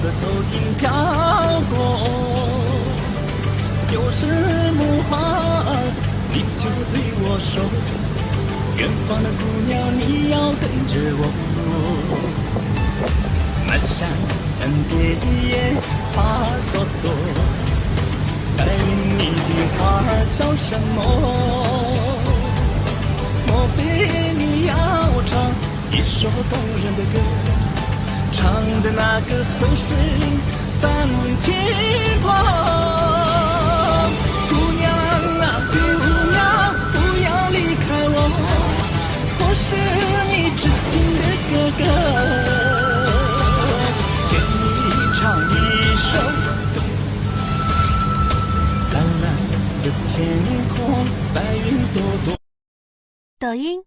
的头顶飘过，有时木花，你就对我说，远方的姑娘，你要跟着我。漫山遍野花朵朵，带领你的花儿笑什么？莫非你要唱一首动人的歌，唱的那个河水泛天光？姑娘啊姑娘，不要离开我，我是你至亲的哥哥，给你唱一首蓝蓝的天空，白云朵朵。抖音